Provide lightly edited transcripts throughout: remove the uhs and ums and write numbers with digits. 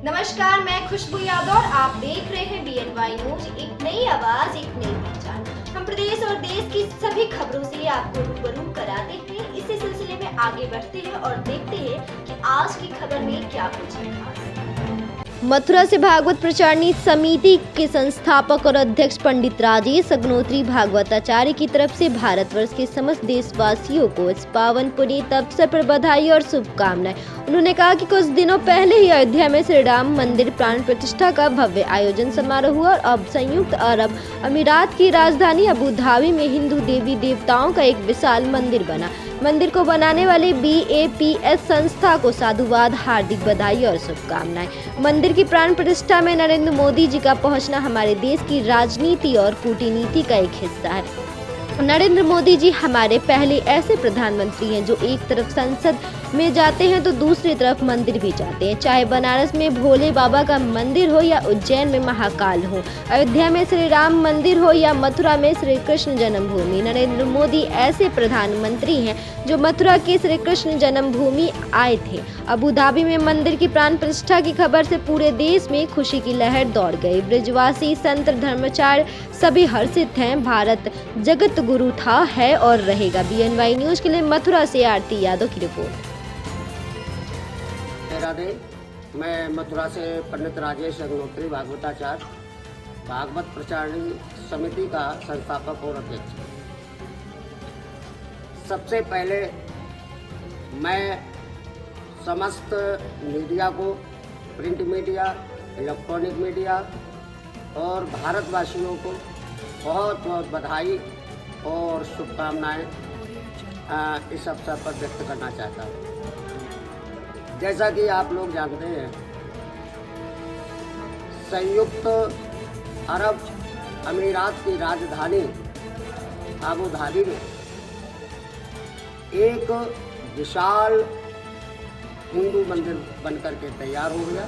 नमस्कार, मैं खुशबू यादव और आप देख रहे हैं BNY न्यूज। एक नई आवाज, एक नई पहचान। हम प्रदेश और देश की सभी खबरों से आपको रूबरू कराते हैं। इसी सिलसिले में आगे बढ़ते हैं और देखते हैं कि आज की खबर में क्या कुछ है खास। मथुरा से भागवत प्रचारणी समिति के संस्थापक और अध्यक्ष पंडित राजेश अग्निहोत्री भागवताचार्य की तरफ से भारतवर्ष के समस्त देशवासियों को इस पावन पुनीत अवसर पर बधाई और शुभकामनाएं। उन्होंने कहा कि कुछ दिनों पहले ही अयोध्या में श्री राम मंदिर प्राण प्रतिष्ठा का भव्य आयोजन समारोह हुआ और अब संयुक्त अरब अमीरात की राजधानी अबू धाबी में हिंदू देवी देवताओं का एक विशाल मंदिर बना। मंदिर को बनाने वाले BAPS संस्था को साधुवाद, हार्दिक बधाई और शुभकामनाएं। मंदिर की प्राण प्रतिष्ठा में नरेंद्र मोदी जी का पहुंचना हमारे देश की राजनीति और कूटनीति का एक हिस्सा है। नरेंद्र मोदी जी हमारे पहले ऐसे प्रधानमंत्री हैं जो एक तरफ संसद में जाते हैं तो दूसरी तरफ मंदिर भी जाते हैं। चाहे बनारस में भोले बाबा का मंदिर हो या उज्जैन में महाकाल हो, अयोध्या में श्री राम मंदिर हो या मथुरा में श्री कृष्ण जन्मभूमि, नरेंद्र मोदी ऐसे प्रधानमंत्री हैं जो मथुरा की श्री कृष्ण जन्मभूमि आए थे। अबू धाबी में मंदिर की प्राण प्रतिष्ठा की खबर से पूरे देश में खुशी की लहर दौड़ गई। ब्रजवासी, संत, धर्माचार्य सभी हर्षित हैं। भारत जगत गुरु था, है और रहेगा। BNY न्यूज के लिए मथुरा से आरती यादव की रिपोर्ट। राधे, मैं मथुरा से पंडित राजेश अग्निहोत्री भागवताचार्य भागवत प्रचारणी समिति का संस्थापक और अध्यक्ष। सबसे पहले मैं समस्त मीडिया को, प्रिंट मीडिया, इलेक्ट्रॉनिक मीडिया और भारतवासियों को बहुत बहुत बधाई और शुभकामनाएं इस अवसर पर व्यक्त करना चाहता हूँ। जैसा कि आप लोग जानते हैं, संयुक्त अरब अमीरात की राजधानी अबू धाबी में एक विशाल हिंदू मंदिर बनकर के तैयार हो गया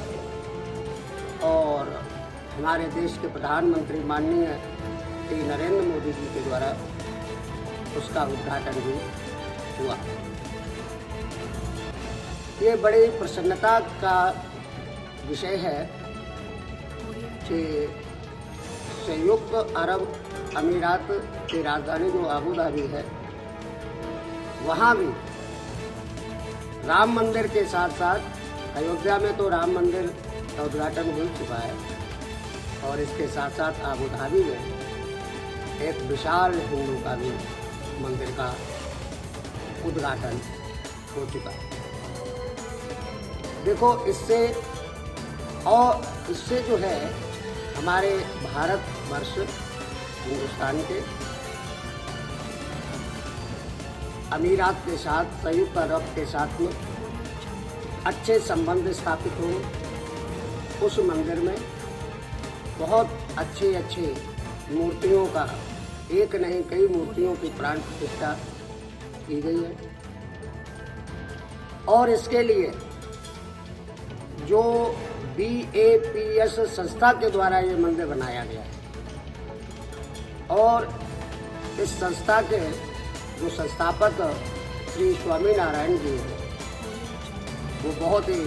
और हमारे देश के प्रधानमंत्री माननीय श्री नरेंद्र मोदी जी के द्वारा उसका उद्घाटन भी हुआ। ये बड़ी प्रसन्नता का विषय है कि संयुक्त अरब अमीरात की राजधानी जो अबू धाबी है, वहाँ भी राम मंदिर के साथ साथ अयोध्या में तो राम मंदिर का उद्घाटन हो चुका है और इसके साथ साथ अबू धाबी में एक विशाल हिंदू का भी मंदिर का उद्घाटन हो चुका है। देखो, इससे जो है हमारे भारतवर्ष, हिंदुस्तान के अमीरात के साथ, संयुक्त अरब के साथ में अच्छे संबंध स्थापित हो। उस मंदिर में बहुत अच्छे मूर्तियों का, एक नहीं कई मूर्तियों की प्राण प्रतिष्ठा की गई है और इसके लिए जो BAPS संस्था के द्वारा ये मंदिर बनाया गया है और इस संस्था के जो संस्थापक श्री स्वामीनारायण जी हैं, वो बहुत ही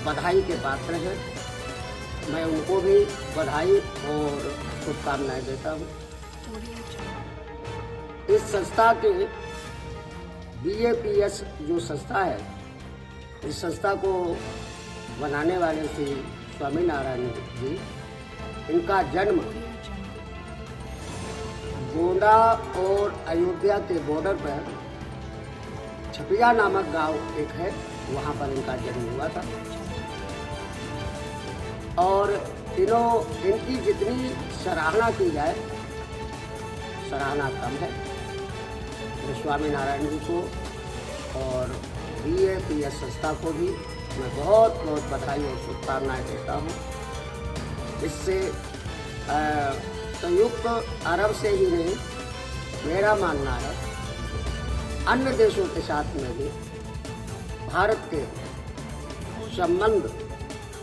बधाई के पात्र हैं। मैं उनको भी बधाई और शुभकामनाएं देता हूँ। इस संस्था के BAPS जो संस्था है, इस संस्था को बनाने वाले श्री स्वामीनारायण जी, इनका जन्म गोंडा और अयोध्या के बॉर्डर पर छपिया नामक गांव एक है, वहां पर इनका जन्म हुआ था और इनकी जितनी सराहना की जाए, सराहना कम है। स्वामीनारायण जी को और BAPS संस्था को भी मैं बहुत बहुत बधाई और शुभकामनाएं देता हूँ। इससे संयुक्त अरब से ही नहीं, मेरा मानना है अन्य देशों के साथ में भी भारत के संबंध,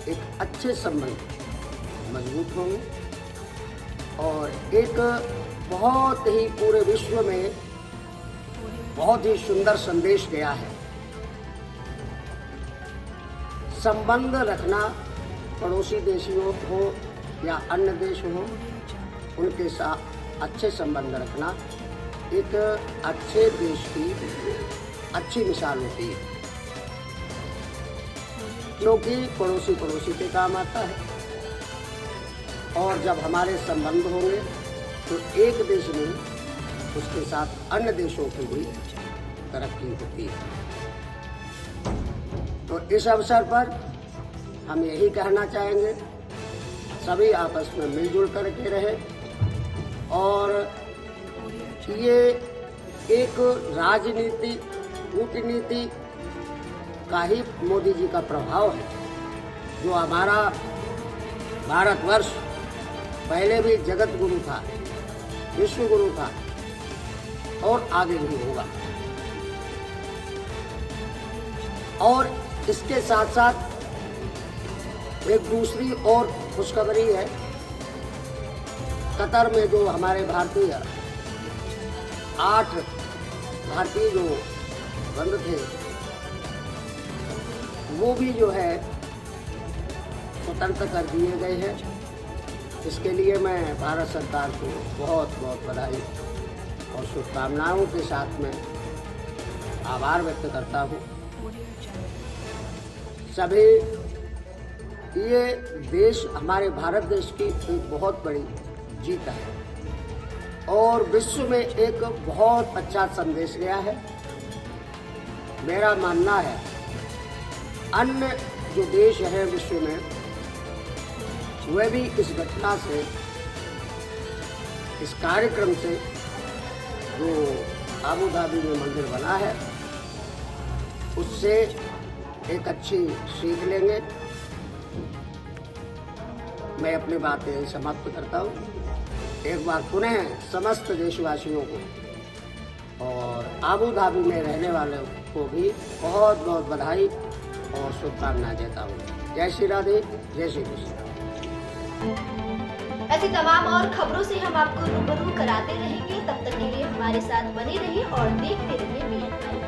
एक अच्छे संबंध मजबूत होंगे और एक बहुत ही पूरे विश्व में बहुत ही सुंदर संदेश गया है। संबंध रखना, पड़ोसी देशियों हो या अन्य देश हो, उनके साथ अच्छे संबंध रखना एक अच्छे देश की अच्छी मिसाल होती है, क्योंकि पड़ोसी पड़ोसी के काम आता है। और जब हमारे संबंध होंगे तो एक देश नहीं, उसके साथ अन्य देशों की भी तरक्की होती है। तो इस अवसर पर हम यही कहना चाहेंगे, सभी आपस में मिलजुल करके रहे। और ये एक राजनीति, कूटनीति का ही मोदी जी का प्रभाव है, जो हमारा भारतवर्ष पहले भी जगत गुरु था, विश्व गुरु था और आगे भी होगा। और इसके साथ साथ एक दूसरी और खुशखबरी है, कतर में जो हमारे भारतीय 8 भारतीय जो बंद थे, वो भी जो है स्वतंत्र कर दिए गए हैं। इसके लिए मैं भारत सरकार को बहुत बहुत बधाई और शुभकामनाओं के साथ में आभार व्यक्त करता हूँ। सभी ये देश, हमारे भारत देश की एक बहुत बड़ी जीत है और विश्व में एक बहुत अच्छा संदेश गया है। मेरा मानना है अन्य जो देश हैं विश्व में, वे भी इस घटना से, इस कार्यक्रम से, जो आबू धाबी में मंदिर बना है, उससे एक अच्छी सीख लेंगे। मैं अपनी बातें समाप्त करता हूँ। एक बार पुनः समस्त देशवासियों को और आबू धाबी में रहने वालों को भी बहुत बहुत बधाई और शुभकामनाएं देता हूँ। जय श्री राधे, जय श्री कृष्ण। ऐसी तमाम और खबरों से हम आपको रूबरू कराते रहेंगे। तब तक के लिए हमारे साथ बने रहिए और देखते रहिए BNY।